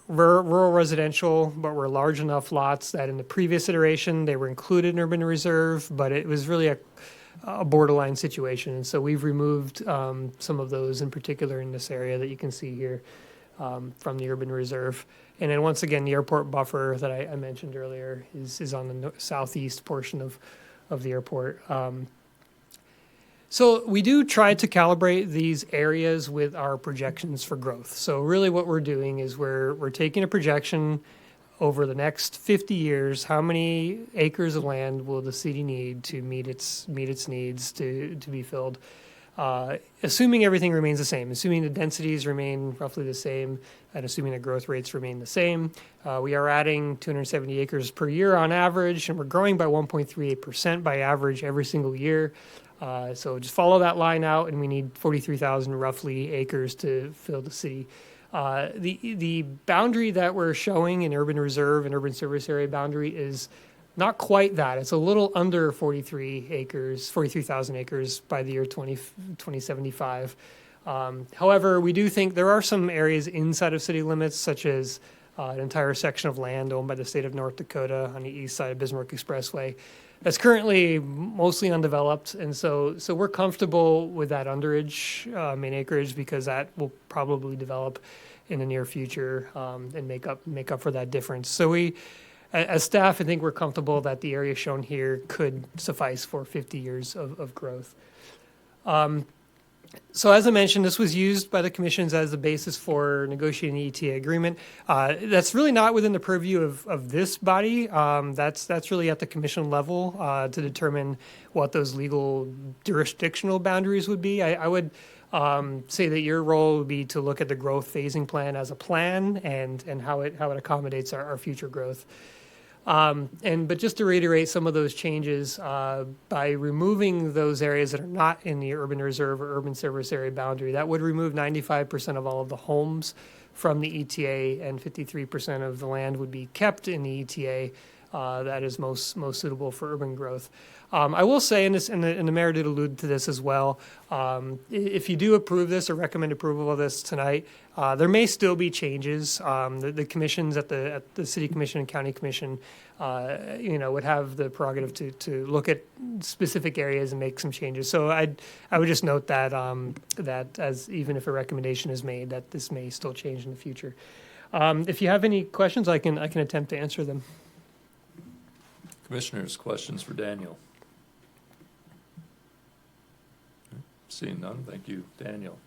rural residential, but were large enough lots that in the previous iteration they were included in urban reserve, but it was really a borderline situation. And so we've removed some of those in particular in this area that you can see here from the urban reserve. And then once again, the airport buffer that I mentioned earlier is on the southeast portion of the airport. So we do try to calibrate these areas with our projections for growth. So really what we're doing is we're taking a projection over the next 50 years, how many acres of land will the city need to meet its needs to be filled? Assuming everything remains the same, assuming the densities remain roughly the same, and assuming the growth rates remain the same, we are adding 270 acres per year on average, and we're growing by 1.38% by average every single year. So just follow that line out, and we need 43,000 roughly acres to fill the city. The boundary that we're showing in urban reserve and urban service area boundary is not quite that. It's a little under 43,000 acres by the year 2075. However, we do think there are some areas inside of city limits, such as an entire section of land owned by the state of North Dakota on the east side of Bismarck Expressway that's currently mostly undeveloped. And so we're comfortable with that underage main acreage, because that will probably develop in the near future and make up for that difference. So we, as staff, I think we're comfortable that the area shown here could suffice for 50 years of growth. So as I mentioned, this was used by the commissions as the basis for negotiating the ETA agreement. That's really not within the purview of this body. That's really at the commission level to determine what those legal jurisdictional boundaries would be. I would say that your role would be to look at the growth phasing plan as a plan and how it accommodates our future growth. But just to reiterate some of those changes, by removing those areas that are not in the urban reserve or urban service area boundary, that would remove 95% of all of the homes from the ETA, and 53% of the land would be kept in the ETA. that is most suitable for urban growth. I will say, and the mayor did allude to this as well, if you do approve this or recommend approval of this tonight, there may still be changes. The commissions at the city commission and county commission, would have the prerogative to look at specific areas and make some changes. So I would just note that that as even if a recommendation is made, that this may still change in the future. If you have any questions, I can attempt to answer them. Commissioners, questions for Daniel? Seeing none, thank you, Daniel.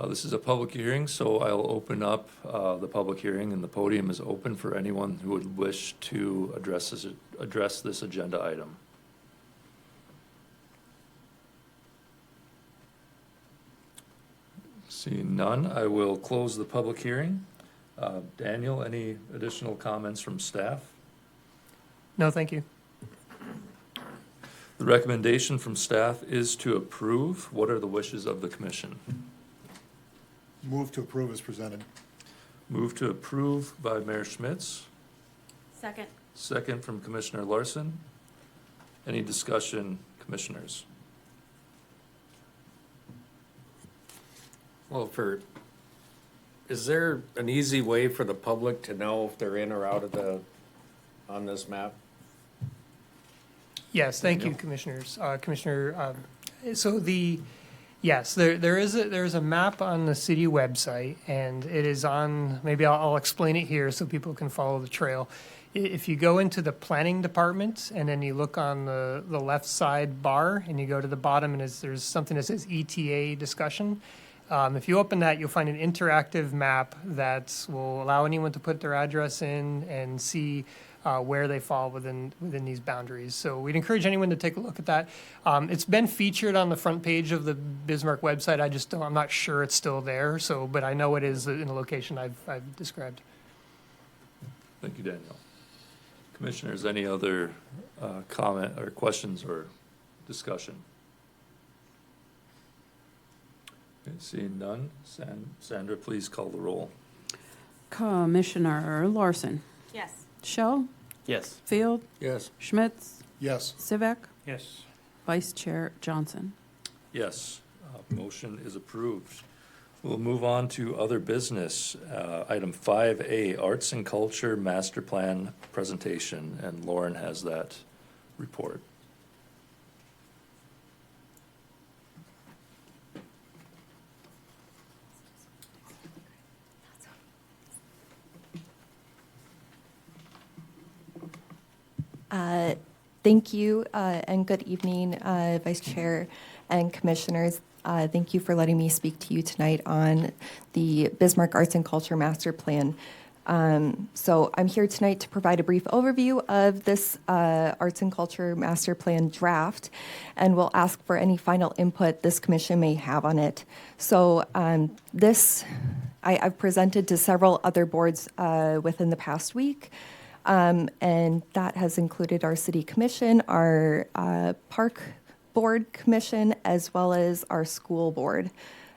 This is a public hearing, so I'll open up the public hearing, and the podium is open for anyone who would wish to address this agenda item. Seeing none, I will close the public hearing. Daniel, any additional comments from staff? No, thank you. The recommendation from staff is to approve. What are the wishes of the commission? Move to approve as presented. Move to approve by Mayor Schmitz. Second. Second from Commissioner Larson. Any discussion, commissioners? Well, is there an easy way for the public to know if they're in or out of on this map? Yes, thank you, commissioners. Commissioner, yes, there is a map on the city website, and it is on, maybe I'll explain it here so people can follow the trail. If you go into the planning department and then you look on the left side bar and you go to the bottom and there's something that says ETA discussion. If you open that, you'll find an interactive map that will allow anyone to put their address in and see where they fall within these boundaries. So we'd encourage anyone to take a look at that. It's been featured on the front page of the Bismarck website. I'm not sure it's still there. But I know it is in a location I've described. Thank you, Daniel. Commissioners, any other comment or questions or discussion? Okay, seeing none, Sandra, please call the roll. Commissioner Larson, Yes. Shell, Yes. Field, Yes. Schmitz, Yes. Civic, Yes. Vice Chair Johnson. Yes, motion is approved. We'll move on to other business. Item 5A, Arts and Culture Master Plan Presentation, and Lauren has that report. Thank you, and good evening, Vice Chair and Commissioners. Thank you for letting me speak to you tonight on the Bismarck Arts and Culture Master Plan. So I'm here tonight to provide a brief overview of this Arts and Culture Master Plan draft, and we'll ask for any final input this commission may have on it. So I've presented to several other boards within the past week. And that has included our city commission, our park board commission, as well as our school board,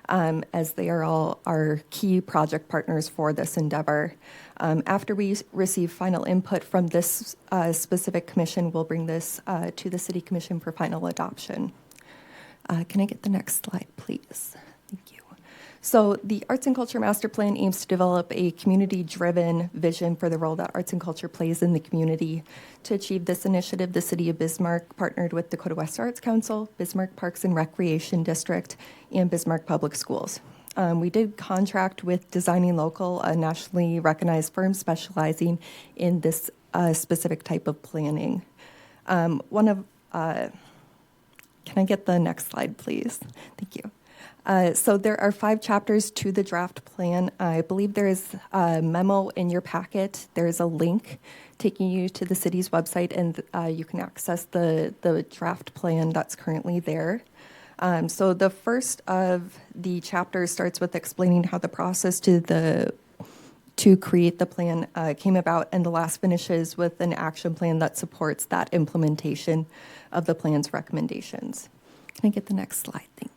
as they are all our key project partners for this endeavor. After we receive final input from this specific commission, we'll bring this to the city commission for final adoption. Can I get the next slide, please? Thank you. So the Arts and Culture Master Plan aims to develop a community-driven vision for the role that arts and culture plays in the community. To achieve this initiative, the City of Bismarck partnered with Dakota West Arts Council, Bismarck Parks and Recreation District, and Bismarck Public Schools. We did contract with Designing Local, a nationally recognized firm specializing in this specific type of planning. Can I get the next slide, please? Thank you. So there are 5 chapters to the draft plan. I believe there is a memo in your packet. There is a link taking you to the city's website, and you can access the draft plan that's currently there. So the first of the chapters starts with explaining how the process to create the plan came about, and the last finishes with an action plan that supports that implementation of the plan's recommendations. Can I get the next slide? Thank you.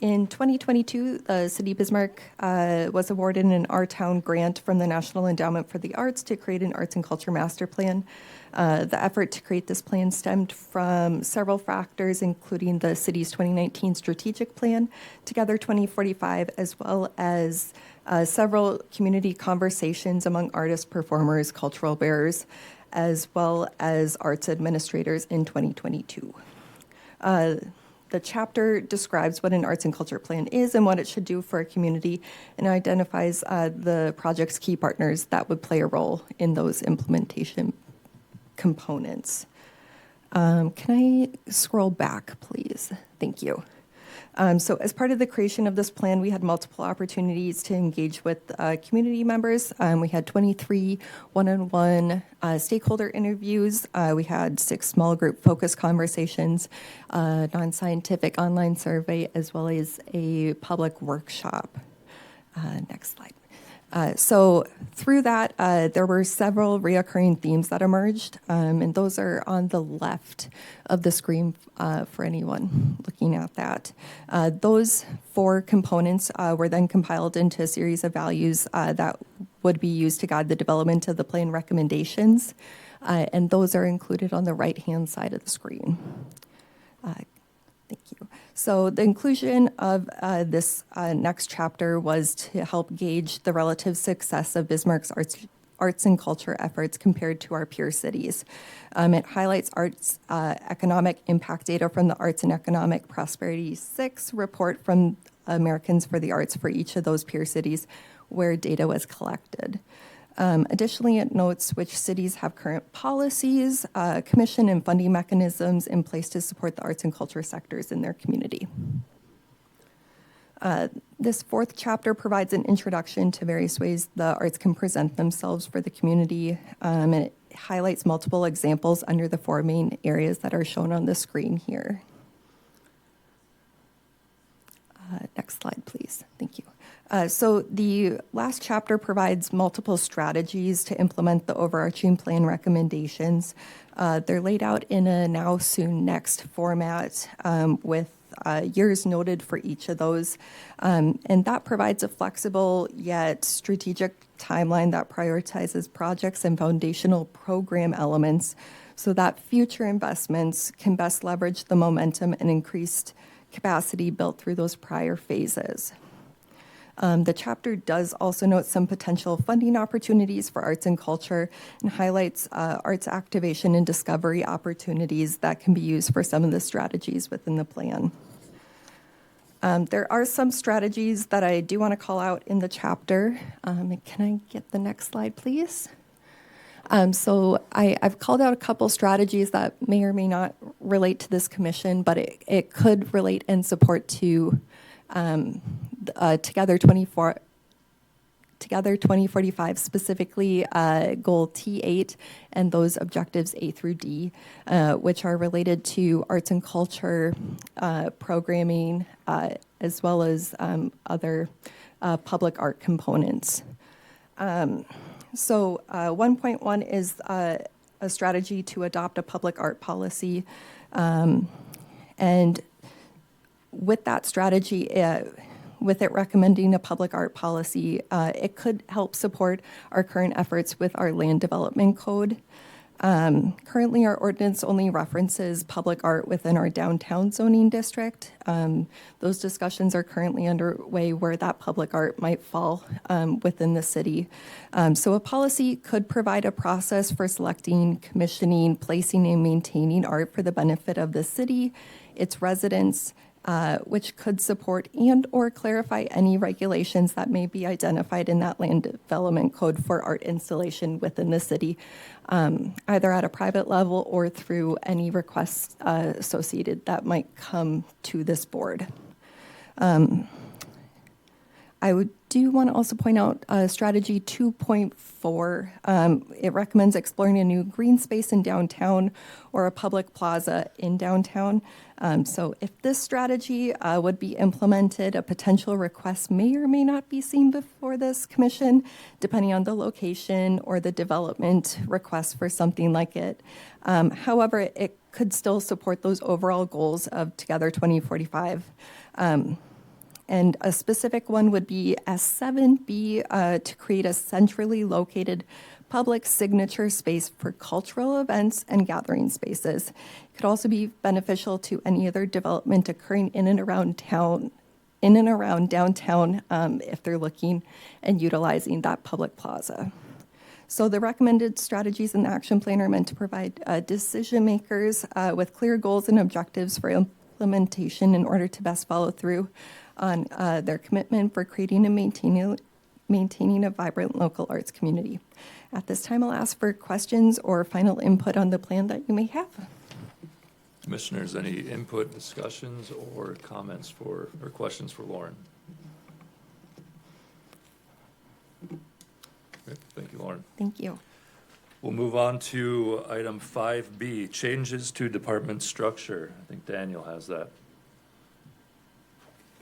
In 2022, the City of Bismarck was awarded an Our Town grant from the National Endowment for the Arts to create an arts and culture master plan. The effort to create this plan stemmed from several factors, including the city's 2019 strategic plan, Together 2045, as well as several community conversations among artists, performers, cultural bearers, as well as arts administrators in 2022. The chapter describes what an arts and culture plan is and what it should do for a community, and identifies the project's key partners that would play a role in those implementation components. Can I scroll back, please? Thank you. So as part of the creation of this plan, we had multiple opportunities to engage with community members. We had 23 one-on-one stakeholder interviews. We had 6 small group focus conversations, non-scientific online survey, as well as a public workshop. Next slide. So through that, there were several reoccurring themes that emerged, and those are on the left of the screen for anyone looking at that. Those 4 components were then compiled into a series of values that would be used to guide the development of the plan recommendations, and those are included on the right-hand side of the screen. Thank you. So the inclusion of this next chapter was to help gauge the relative success of Bismarck's arts and culture efforts compared to our peer cities. It highlights arts economic impact data from the Arts and Economic Prosperity 6 report from Americans for the Arts for each of those peer cities where data was collected. Additionally, it notes which cities have current policies, commission, and funding mechanisms in place to support the arts and culture sectors in their community. This 4th chapter provides an introduction to various ways the arts can present themselves for the community, and it highlights multiple examples under the 4 main areas that are shown on the screen here. Next slide, please. Thank you. So the last chapter provides multiple strategies to implement the overarching plan recommendations. They're laid out in a now, soon, next format with years noted for each of those. And that provides a flexible yet strategic timeline that prioritizes projects and foundational program elements so that future investments can best leverage the momentum and increased capacity built through those prior phases. The chapter does also note some potential funding opportunities for arts and culture and highlights arts activation and discovery opportunities that can be used for some of the strategies within the plan. There are some strategies that I do want to call out in the chapter. Can I get the next slide, please? So I've called out a couple strategies that may or may not relate to this commission, but it could relate and support to Together 2045, specifically goal T8 and those objectives A through D, which are related to arts and culture programming, as well as other public art components. So 1.1 is a strategy to adopt a public art policy, and with that strategy, with it recommending a public art policy, it could help support our current efforts with our land development code. Currently, our ordinance only references public art within our downtown zoning district. Those discussions are currently underway where that public art might fall within the city. So a policy could provide a process for selecting, commissioning, placing, and maintaining art for the benefit of the city, its residents, which could support and or clarify any regulations that may be identified in that land development code for art installation within the city, either at a private level or through any requests associated that might come to this board. I do want to also point out strategy 2.4. It recommends exploring a new green space in downtown or a public plaza in downtown. So if this strategy would be implemented, a potential request may or may not be seen before this commission, depending on the location or the development request for something like it. However, it could still support those overall goals of Together 2045. And a specific one would be S7B to create a centrally located public signature space for cultural events and gathering spaces. It could also be beneficial to any other development occurring in and around downtown if they're looking and utilizing that public plaza. So the recommended strategies in the action plan are meant to provide decision makers with clear goals and objectives for implementation in order to best follow through on their commitment for creating and maintaining a vibrant local arts community. At this time, I'll ask for questions or final input on the plan that you may have. Commissioners, any input, discussions, or comments or questions for Lauren? Okay, thank you, Lauren. Thank you. We'll move on to item 5B, changes to department structure. I think Daniel has that.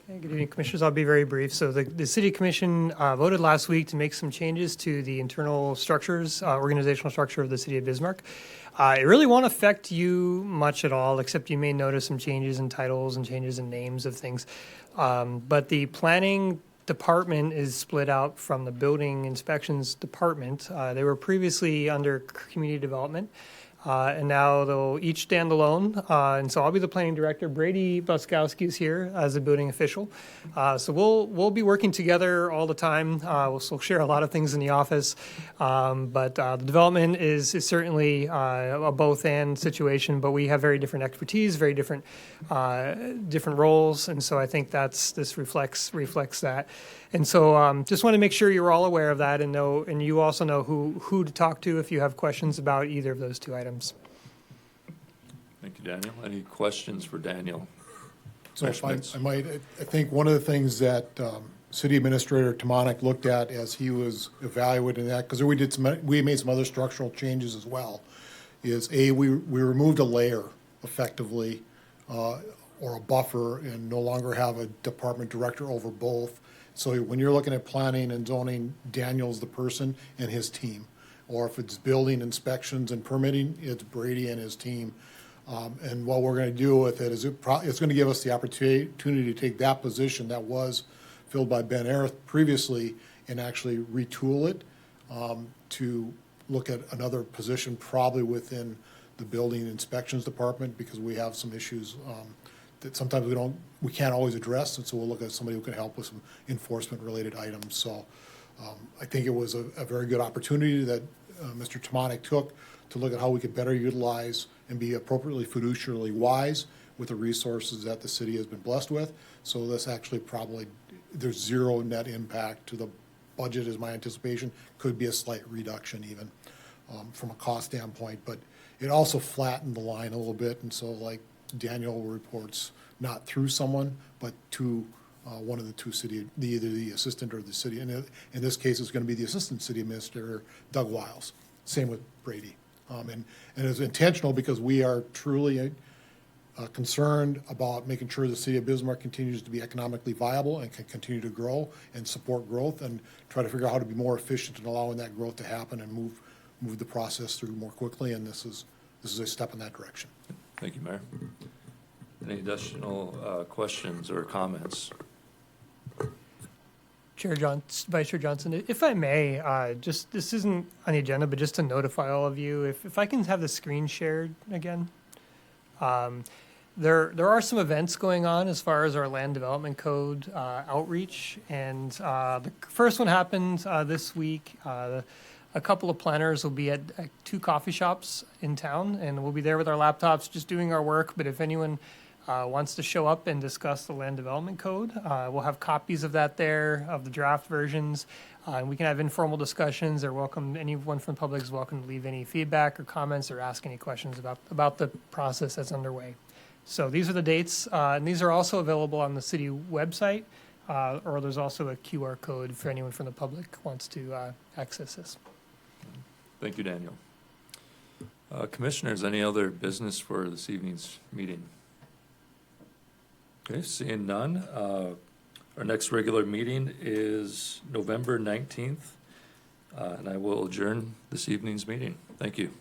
Okay, good evening, Commissioners. I'll be very brief. So the City Commission voted last week to make some changes to the internal structures, organizational structure of the City of Bismarck. It really won't affect you much at all, except you may notice some changes in titles and changes in names of things. But the planning department is split out from the building inspections department. They were previously under community development. And now they'll each stand alone. And so I'll be the planning director. Brady Buskowski is here as a building official. So we'll be working together all the time. We'll share a lot of things in the office. But the development is certainly a both-and situation, but we have very different expertise, very different roles. And so I think this reflects that. And so just want to make sure you're all aware of that and you also know who to talk to if you have questions about either of those two items. Thank you, Daniel. Any questions for Daniel? So if I think one of the things that City Administrator Timonek looked at as he was evaluating that, because we made some other structural changes as well, is we removed a layer effectively or a buffer and no longer have a department director over both. So when you're looking at planning and zoning, Daniel's the person and his team. Or if it's building inspections and permitting, it's Brady and his team. And what we're going to do with it is it's going to give us the opportunity to take that position that was filled by Ben Arith previously and actually retool it to look at another position probably within the building inspections department, because we have some issues that sometimes we can't always address, and so we'll look at somebody who can help with some enforcement related items. So I think it was a very good opportunity that Mr. Timonek took to look at how we could better utilize and be appropriately fiduciarily wise with the resources that the city has been blessed with. So this actually there's zero net impact to the budget is my anticipation. Could be a slight reduction even from a cost standpoint, but it also flattened the line a little bit. And so like Daniel reports not through someone, but to one of the two either the assistant or the city. And in this case, it's going to be the assistant city administrator, Doug Wiles. Same with Brady. And it's intentional because we are truly concerned about making sure the city of Bismarck continues to be economically viable and can continue to grow and support growth and try to figure out how to be more efficient in allowing that growth to happen and move the process through more quickly. And this is a step in that direction. Thank you, Mayor. Any additional questions or comments? Vice Chair Johnson, if I may, this isn't on the agenda, but just to notify all of you, if I can have the screen shared again. There are some events going on as far as our land development code outreach, and the first one happened this week. A couple of planners will be at 2 coffee shops in town, and we'll be there with our laptops just doing our work. But if anyone wants to show up and discuss the land development code, we'll have copies of that there, of the draft versions. And we can have informal discussions. They're welcome. Anyone from the public is welcome to leave any feedback or comments or ask any questions about the process that's underway. So these are the dates, and these are also available on the city website, or there's also a QR code for anyone from the public who wants to access this. Thank you, Daniel. Commissioners, any other business for this evening's meeting? Okay, seeing none. Our next regular meeting is November 19th, and I will adjourn this evening's meeting. Thank you.